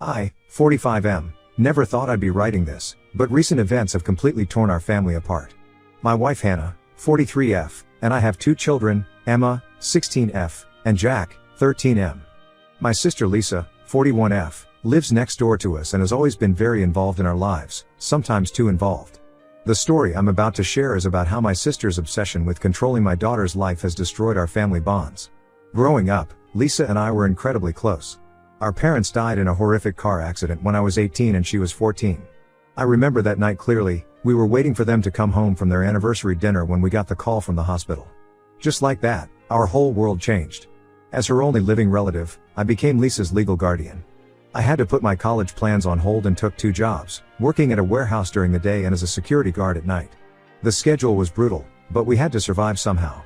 I, 45M, never thought I'd be writing this, but recent events have completely torn our family apart. My wife Hannah, 43F, and I have two children, Emma, 16F, and Jack, 13M. My sister Lisa, 41F, lives next door to us and has always been very involved in our lives, sometimes too involved. The story I'm about to share is about how my sister's obsession with controlling my daughter's life has destroyed our family bonds. Growing up, Lisa and I were incredibly close. Our parents died in a horrific car accident when I was 18 and she was 14. I remember that night clearly. We were waiting for them to come home from their anniversary dinner when we got the call from the hospital. Just like that, our whole world changed. As her only living relative, I became Lisa's legal guardian. I had to put my college plans on hold and took two jobs, working at a warehouse during the day and as a security guard at night. The schedule was brutal, but we had to survive somehow.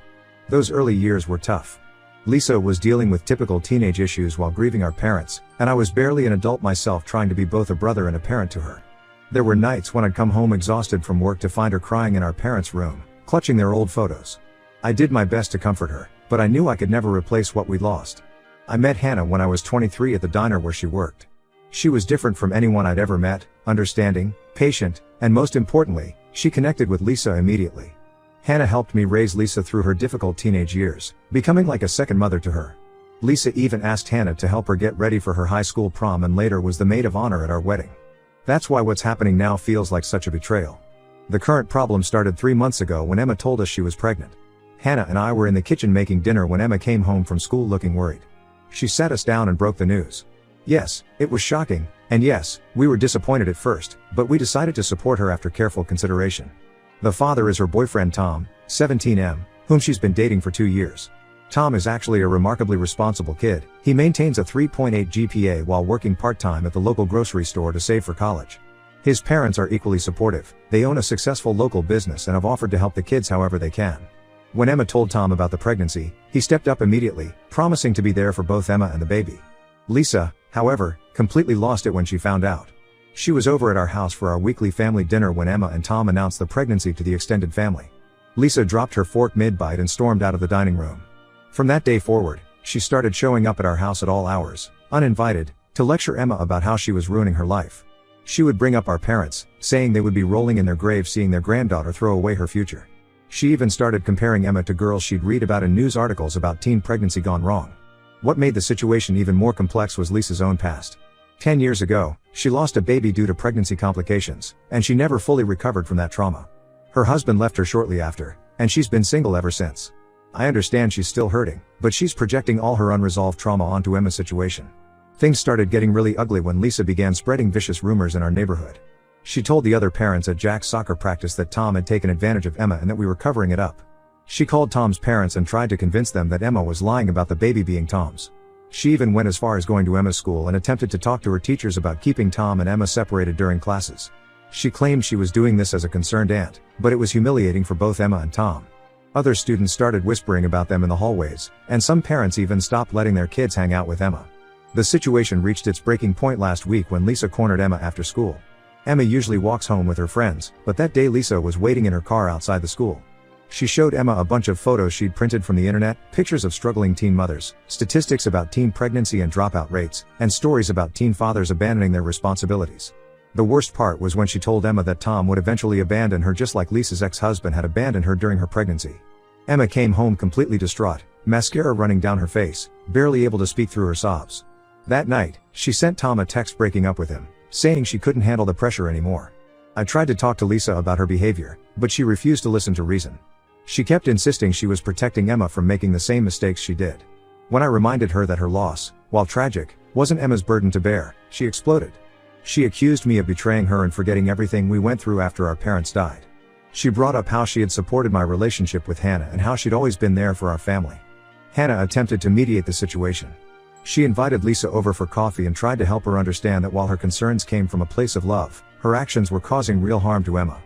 Those early years were tough. Lisa was dealing with typical teenage issues while grieving our parents, and I was barely an adult myself trying to be both a brother and a parent to her. There were nights when I'd come home exhausted from work to find her crying in our parents' room, clutching their old photos. I did my best to comfort her, but I knew I could never replace what we'd lost. I met Hannah when I was 23 at the diner where she worked. She was different from anyone I'd ever met, understanding, patient, and most importantly, she connected with Lisa immediately. Hannah helped me raise Lisa through her difficult teenage years, becoming like a second mother to her. Lisa even asked Hannah to help her get ready for her high school prom and later was the maid of honor at our wedding. That's why what's happening now feels like such a betrayal. The current problem started 3 months ago when Emma told us she was pregnant. Hannah and I were in the kitchen making dinner when Emma came home from school looking worried. She sat us down and broke the news. Yes, it was shocking, and yes, we were disappointed at first, but we decided to support her after careful consideration. The father is her boyfriend Tom, 17M, whom she's been dating for 2 years. Tom is actually a remarkably responsible kid. He maintains a 3.8 GPA while working part-time at the local grocery store to save for college. His parents are equally supportive. They own a successful local business and have offered to help the kids however they can. When Emma told Tom about the pregnancy, he stepped up immediately, promising to be there for both Emma and the baby. Lisa, however, completely lost it when she found out. She was over at our house for our weekly family dinner when Emma and Tom announced the pregnancy to the extended family. Lisa dropped her fork mid-bite and stormed out of the dining room. From that day forward, she started showing up at our house at all hours, uninvited, to lecture Emma about how she was ruining her life. She would bring up our parents, saying they would be rolling in their graves seeing their granddaughter throw away her future. She even started comparing Emma to girls she'd read about in news articles about teen pregnancy gone wrong. What made the situation even more complex was Lisa's own past. 10 years ago, she lost a baby due to pregnancy complications, and she never fully recovered from that trauma. Her husband left her shortly after, and she's been single ever since. I understand she's still hurting, but she's projecting all her unresolved trauma onto Emma's situation. Things started getting really ugly when Lisa began spreading vicious rumors in our neighborhood. She told the other parents at Jack's soccer practice that Tom had taken advantage of Emma and that we were covering it up. She called Tom's parents and tried to convince them that Emma was lying about the baby being Tom's. She even went as far as going to Emma's school and attempted to talk to her teachers about keeping Tom and Emma separated during classes. She claimed she was doing this as a concerned aunt, but it was humiliating for both Emma and Tom. Other students started whispering about them in the hallways, and some parents even stopped letting their kids hang out with Emma. The situation reached its breaking point last week when Lisa cornered Emma after school. Emma usually walks home with her friends, but that day Lisa was waiting in her car outside the school. She showed Emma a bunch of photos she'd printed from the internet, pictures of struggling teen mothers, statistics about teen pregnancy and dropout rates, and stories about teen fathers abandoning their responsibilities. The worst part was when she told Emma that Tom would eventually abandon her just like Lisa's ex-husband had abandoned her during her pregnancy. Emma came home completely distraught, mascara running down her face, barely able to speak through her sobs. That night, she sent Tom a text breaking up with him, saying she couldn't handle the pressure anymore. I tried to talk to Lisa about her behavior, but she refused to listen to reason. She kept insisting she was protecting Emma from making the same mistakes she did. When I reminded her that her loss, while tragic, wasn't Emma's burden to bear, she exploded. She accused me of betraying her and forgetting everything we went through after our parents died. She brought up how she had supported my relationship with Hannah and how she'd always been there for our family. Hannah attempted to mediate the situation. She invited Lisa over for coffee and tried to help her understand that while her concerns came from a place of love, her actions were causing real harm to Emma.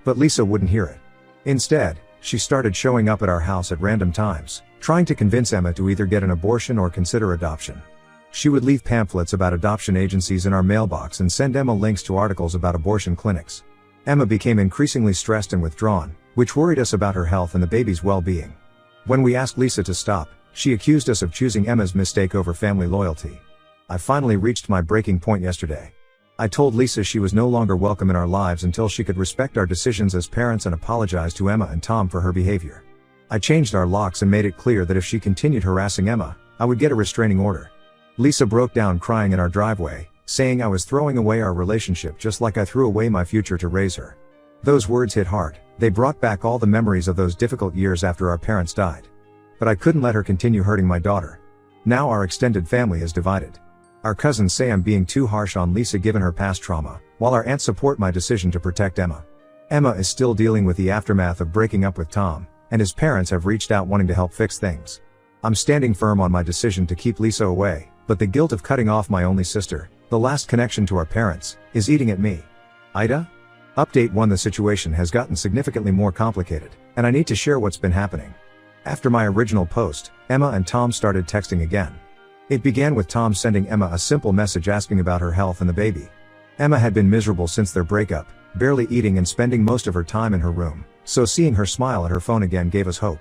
But Lisa wouldn't hear it. Instead, she started showing up at our house at random times, trying to convince Emma to either get an abortion or consider adoption. She would leave pamphlets about adoption agencies in our mailbox and send Emma links to articles about abortion clinics. Emma became increasingly stressed and withdrawn, which worried us about her health and the baby's well-being. When we asked Lisa to stop, she accused us of choosing Emma's mistake over family loyalty. I finally reached my breaking point yesterday. I told Lisa she was no longer welcome in our lives until she could respect our decisions as parents and apologize to Emma and Tom for her behavior. I changed our locks and made it clear that if she continued harassing Emma, I would get a restraining order. Lisa broke down crying in our driveway, saying I was throwing away our relationship just like I threw away my future to raise her. Those words hit hard. They brought back all the memories of those difficult years after our parents died. But I couldn't let her continue hurting my daughter. Now our extended family is divided. Our cousins say I'm being too harsh on Lisa given her past trauma, while our aunts support my decision to protect Emma. Emma is still dealing with the aftermath of breaking up with Tom, and his parents have reached out wanting to help fix things. I'm standing firm on my decision to keep Lisa away, but the guilt of cutting off my only sister, the last connection to our parents, is eating at me. Ida? Update 1: The situation has gotten significantly more complicated, and I need to share what's been happening. After my original post, Emma and Tom started texting again. It began with Tom sending Emma a simple message asking about her health and the baby. Emma had been miserable since their breakup, barely eating and spending most of her time in her room, so seeing her smile at her phone again gave us hope.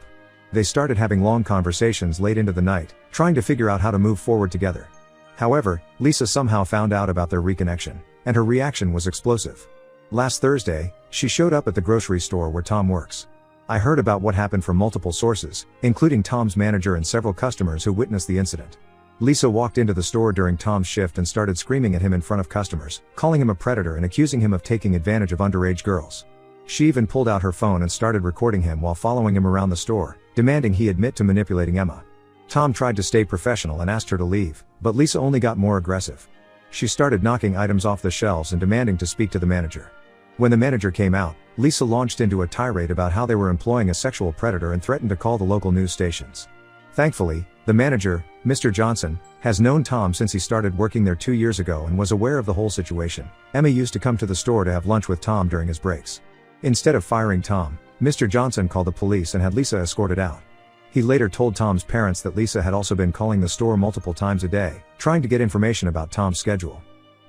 They started having long conversations late into the night, trying to figure out how to move forward together. However, Lisa somehow found out about their reconnection, and her reaction was explosive. Last Thursday, she showed up at the grocery store where Tom works. I heard about what happened from multiple sources, including Tom's manager and several customers who witnessed the incident. Lisa walked into the store during Tom's shift and started screaming at him in front of customers, calling him a predator and accusing him of taking advantage of underage girls. She even pulled out her phone and started recording him while following him around the store, demanding he admit to manipulating Emma. Tom tried to stay professional and asked her to leave, but Lisa only got more aggressive. She started knocking items off the shelves and demanding to speak to the manager. When the manager came out, Lisa launched into a tirade about how they were employing a sexual predator and threatened to call the local news stations. Thankfully, the manager, Mr. Johnson, has known Tom since he started working there 2 years ago and was aware of the whole situation. Emma used to come to the store to have lunch with Tom during his breaks. Instead of firing Tom, Mr. Johnson called the police and had Lisa escorted out. He later told Tom's parents that Lisa had also been calling the store multiple times a day, trying to get information about Tom's schedule.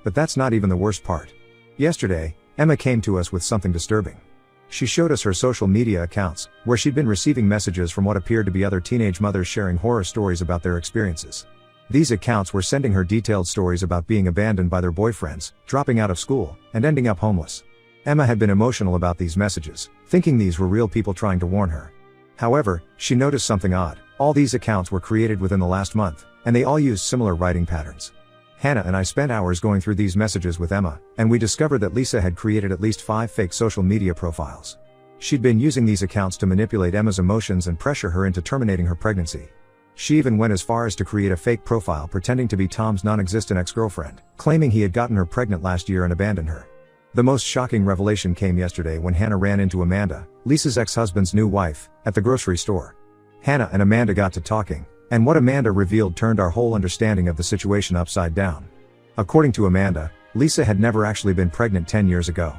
But that's not even the worst part. Yesterday, Emma came to us with something disturbing. She showed us her social media accounts, where she'd been receiving messages from what appeared to be other teenage mothers sharing horror stories about their experiences. These accounts were sending her detailed stories about being abandoned by their boyfriends, dropping out of school, and ending up homeless. Emma had been emotional about these messages, thinking these were real people trying to warn her. However, she noticed something odd. All these accounts were created within the last month, and they all used similar writing patterns. Hannah and I spent hours going through these messages with Emma, and we discovered that Lisa had created at least 5 fake social media profiles. She'd been using these accounts to manipulate Emma's emotions and pressure her into terminating her pregnancy. She even went as far as to create a fake profile pretending to be Tom's non-existent ex-girlfriend, claiming he had gotten her pregnant last year and abandoned her. The most shocking revelation came yesterday when Hannah ran into Amanda, Lisa's ex-husband's new wife, at the grocery store. Hannah and Amanda got to talking, and what Amanda revealed turned our whole understanding of the situation upside down. According to Amanda, Lisa had never actually been pregnant 10 years ago.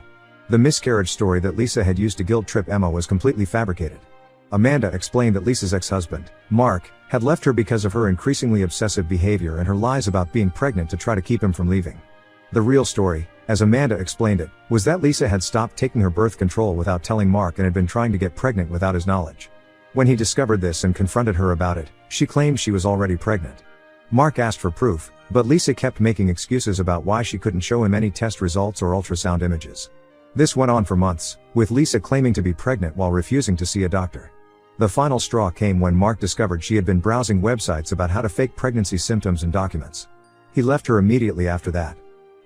The miscarriage story that Lisa had used to guilt trip Emma was completely fabricated. Amanda explained that Lisa's ex-husband, Mark, had left her because of her increasingly obsessive behavior and her lies about being pregnant to try to keep him from leaving. The real story, as Amanda explained it, was that Lisa had stopped taking her birth control without telling Mark and had been trying to get pregnant without his knowledge. When he discovered this and confronted her about it, she claimed she was already pregnant. Mark asked for proof, but Lisa kept making excuses about why she couldn't show him any test results or ultrasound images. This went on for months, with Lisa claiming to be pregnant while refusing to see a doctor. The final straw came when Mark discovered she had been browsing websites about how to fake pregnancy symptoms and documents. He left her immediately after that.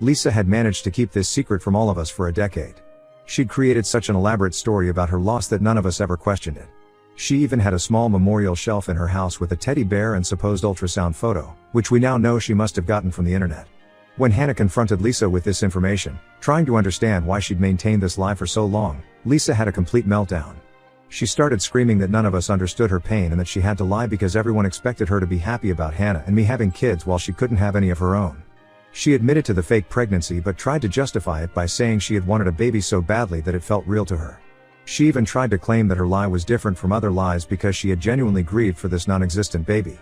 Lisa had managed to keep this secret from all of us for a decade. She'd created such an elaborate story about her loss that none of us ever questioned it. She even had a small memorial shelf in her house with a teddy bear and supposed ultrasound photo, which we now know she must have gotten from the internet. When Hannah confronted Lisa with this information, trying to understand why she'd maintained this lie for so long, Lisa had a complete meltdown. She started screaming that none of us understood her pain and that she had to lie because everyone expected her to be happy about Hannah and me having kids while she couldn't have any of her own. She admitted to the fake pregnancy but tried to justify it by saying she had wanted a baby so badly that it felt real to her. She even tried to claim that her lie was different from other lies because she had genuinely grieved for this non-existent baby.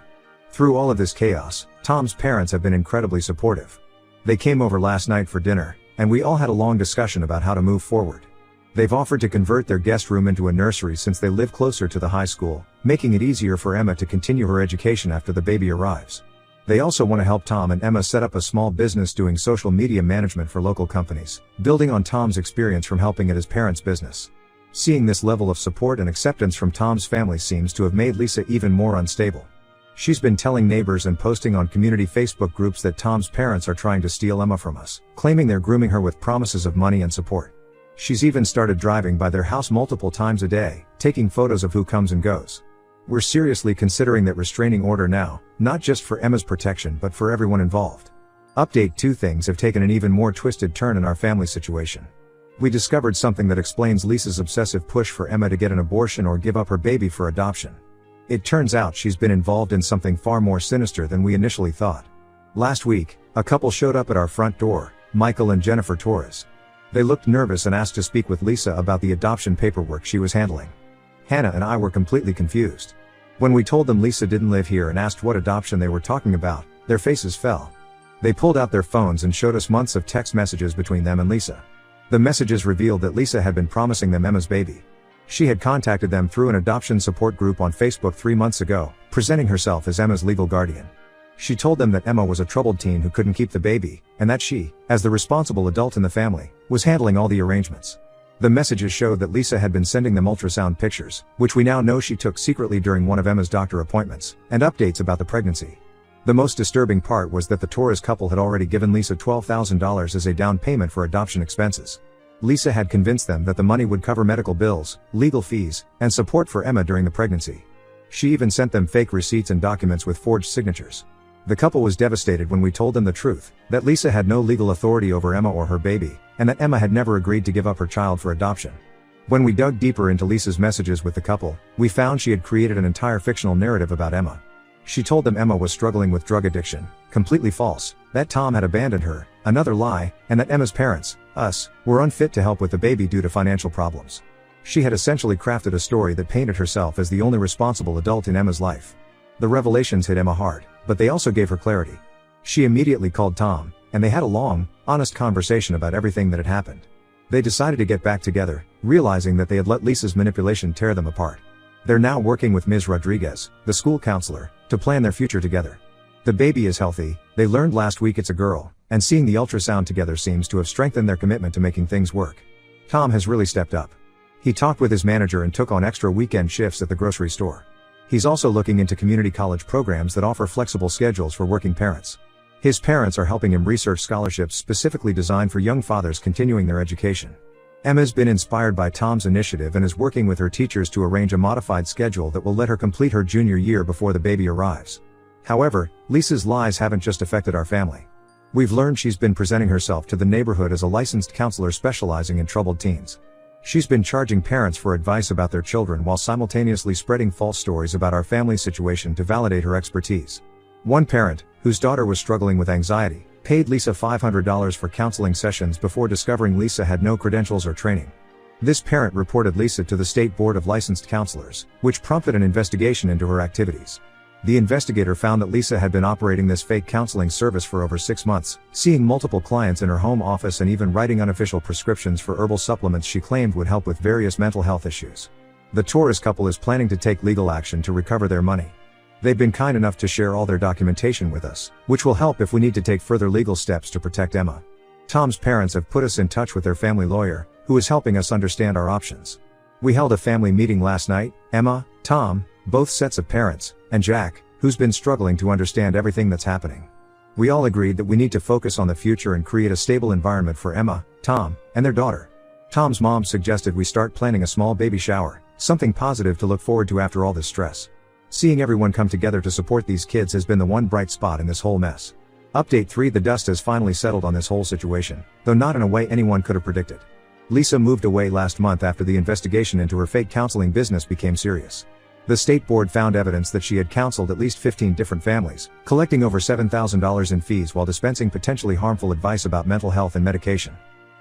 Through all of this chaos, Tom's parents have been incredibly supportive. They came over last night for dinner, and we all had a long discussion about how to move forward. They've offered to convert their guest room into a nursery since they live closer to the high school, making it easier for Emma to continue her education after the baby arrives. They also want to help Tom and Emma set up a small business doing social media management for local companies, building on Tom's experience from helping at his parents' business. Seeing this level of support and acceptance from Tom's family seems to have made Lisa even more unstable. She's been telling neighbors and posting on community Facebook groups that Tom's parents are trying to steal Emma from us, claiming they're grooming her with promises of money and support. She's even started driving by their house multiple times a day, taking photos of who comes and goes. We're seriously considering that restraining order now, not just for Emma's protection but for everyone involved. Update: 2 things have taken an even more twisted turn in our family situation. We discovered something that explains Lisa's obsessive push for Emma to get an abortion or give up her baby for adoption. It turns out she's been involved in something far more sinister than we initially thought. Last week, a couple showed up at our front door, Michael and Jennifer Torres. They looked nervous and asked to speak with Lisa about the adoption paperwork she was handling. Hannah and I were completely confused. When we told them Lisa didn't live here and asked what adoption they were talking about, their faces fell. They pulled out their phones and showed us months of text messages between them and Lisa. The messages revealed that Lisa had been promising them Emma's baby. She had contacted them through an adoption support group on Facebook 3 months ago, presenting herself as Emma's legal guardian. She told them that Emma was a troubled teen who couldn't keep the baby, and that she, as the responsible adult in the family, was handling all the arrangements. The messages showed that Lisa had been sending them ultrasound pictures, which we now know she took secretly during one of Emma's doctor appointments, and updates about the pregnancy. The most disturbing part was that the Torres couple had already given Lisa $12,000 as a down payment for adoption expenses. Lisa had convinced them that the money would cover medical bills, legal fees, and support for Emma during the pregnancy. She even sent them fake receipts and documents with forged signatures. The couple was devastated when we told them the truth, that Lisa had no legal authority over Emma or her baby, and that Emma had never agreed to give up her child for adoption. When we dug deeper into Lisa's messages with the couple, we found she had created an entire fictional narrative about Emma. She told them Emma was struggling with drug addiction, completely false, that Tom had abandoned her, another lie, and that Emma's parents, us, were unfit to help with the baby due to financial problems. She had essentially crafted a story that painted herself as the only responsible adult in Emma's life. The revelations hit Emma hard, but they also gave her clarity. She immediately called Tom, and they had a long, honest conversation about everything that had happened. They decided to get back together, realizing that they had let Lisa's manipulation tear them apart. They're now working with Ms. Rodriguez, the school counselor, to plan their future together. The baby is healthy, they learned last week it's a girl, and seeing the ultrasound together seems to have strengthened their commitment to making things work. Tom has really stepped up. He talked with his manager and took on extra weekend shifts at the grocery store. He's also looking into community college programs that offer flexible schedules for working parents. His parents are helping him research scholarships specifically designed for young fathers continuing their education. Emma's been inspired by Tom's initiative and is working with her teachers to arrange a modified schedule that will let her complete her junior year before the baby arrives. However, Lisa's lies haven't just affected our family. We've learned she's been presenting herself to the neighborhood as a licensed counselor specializing in troubled teens. She's been charging parents for advice about their children while simultaneously spreading false stories about our family's situation to validate her expertise. One parent, whose daughter was struggling with anxiety, paid Lisa $500 for counseling sessions before discovering Lisa had no credentials or training. This parent reported Lisa to the State Board of Licensed Counselors, which prompted an investigation into her activities. The investigator found that Lisa had been operating this fake counseling service for over 6 months, seeing multiple clients in her home office and even writing unofficial prescriptions for herbal supplements she claimed would help with various mental health issues. The Torres couple is planning to take legal action to recover their money. They've been kind enough to share all their documentation with us, which will help if we need to take further legal steps to protect Emma. Tom's parents have put us in touch with their family lawyer, who is helping us understand our options. We held a family meeting last night, Emma, Tom, both sets of parents, and Jack, who's been struggling to understand everything that's happening. We all agreed that we need to focus on the future and create a stable environment for Emma, Tom, and their daughter. Tom's mom suggested we start planning a small baby shower, something positive to look forward to after all this stress. Seeing everyone come together to support these kids has been the one bright spot in this whole mess. Update 3: The dust has finally settled on this whole situation, though not in a way anyone could have predicted. Lisa moved away last month after the investigation into her fake counseling business became serious. The state board found evidence that she had counseled at least 15 different families, collecting over $7,000 in fees while dispensing potentially harmful advice about mental health and medication.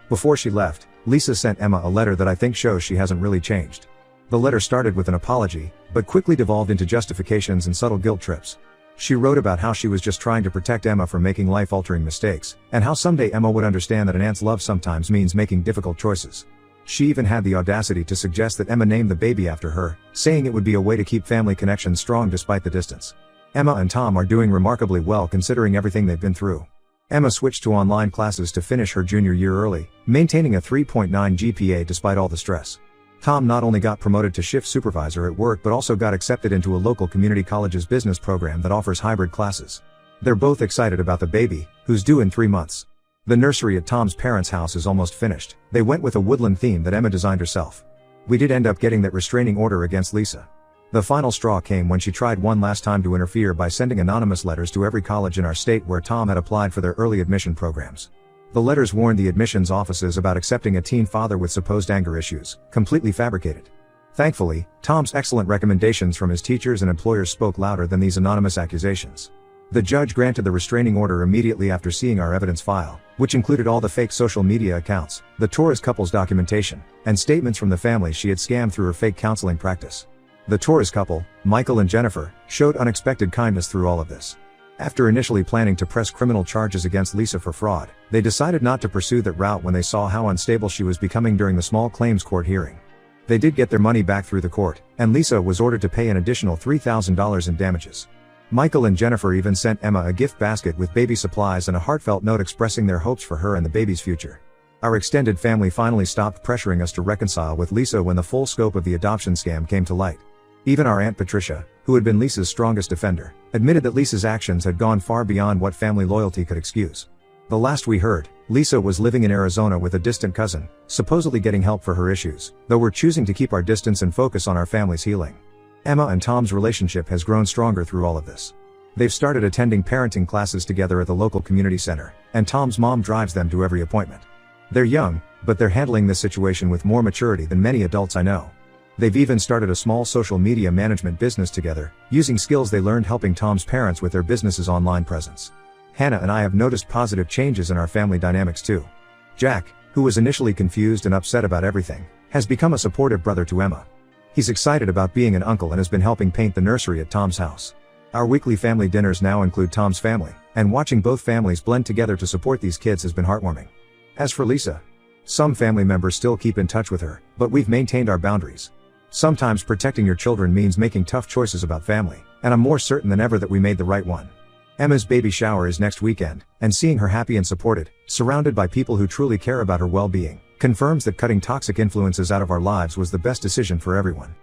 Before she left, Lisa sent Emma a letter that I think shows she hasn't really changed. The letter started with an apology, but quickly devolved into justifications and subtle guilt trips. She wrote about how she was just trying to protect Emma from making life-altering mistakes, and how someday Emma would understand that an aunt's love sometimes means making difficult choices. She even had the audacity to suggest that Emma name the baby after her, saying it would be a way to keep family connections strong despite the distance. Emma and Tom are doing remarkably well considering everything they've been through. Emma switched to online classes to finish her junior year early, maintaining a 3.9 GPA despite all the stress. Tom not only got promoted to shift supervisor at work but also got accepted into a local community college's business program that offers hybrid classes. They're both excited about the baby, who's due in 3 months. The nursery at Tom's parents' house is almost finished. They went with a woodland theme that Emma designed herself. We did end up getting that restraining order against Lisa. The final straw came when she tried one last time to interfere by sending anonymous letters to every college in our state where Tom had applied for their early admission programs. The letters warned the admissions offices about accepting a teen father with supposed anger issues, completely fabricated. Thankfully, Tom's excellent recommendations from his teachers and employers spoke louder than these anonymous accusations. The judge granted the restraining order immediately after seeing our evidence file, which included all the fake social media accounts, the Torres couple's documentation, and statements from the family she had scammed through her fake counseling practice. The Torres couple, Michael and Jennifer, showed unexpected kindness through all of this. After initially planning to press criminal charges against Lisa for fraud, they decided not to pursue that route when they saw how unstable she was becoming during the small claims court hearing. They did get their money back through the court, and Lisa was ordered to pay an additional $3,000 in damages. Michael and Jennifer even sent Emma a gift basket with baby supplies and a heartfelt note expressing their hopes for her and the baby's future. Our extended family finally stopped pressuring us to reconcile with Lisa when the full scope of the adoption scam came to light. Even our Aunt Patricia, who had been Lisa's strongest defender, admitted that Lisa's actions had gone far beyond what family loyalty could excuse. The last we heard, Lisa was living in Arizona with a distant cousin, supposedly getting help for her issues, though we're choosing to keep our distance and focus on our family's healing. Emma and Tom's relationship has grown stronger through all of this. They've started attending parenting classes together at the local community center, and Tom's mom drives them to every appointment. They're young, but they're handling this situation with more maturity than many adults I know. They've even started a small social media management business together, using skills they learned helping Tom's parents with their business's online presence. Hannah and I have noticed positive changes in our family dynamics too. Jack, who was initially confused and upset about everything, has become a supportive brother to Emma. He's excited about being an uncle and has been helping paint the nursery at Tom's house. Our weekly family dinners now include Tom's family, and watching both families blend together to support these kids has been heartwarming. As for Lisa, some family members still keep in touch with her, but we've maintained our boundaries. Sometimes protecting your children means making tough choices about family, and I'm more certain than ever that we made the right one. Emma's baby shower is next weekend, and seeing her happy and supported, surrounded by people who truly care about her well-being, confirms that cutting toxic influences out of our lives was the best decision for everyone.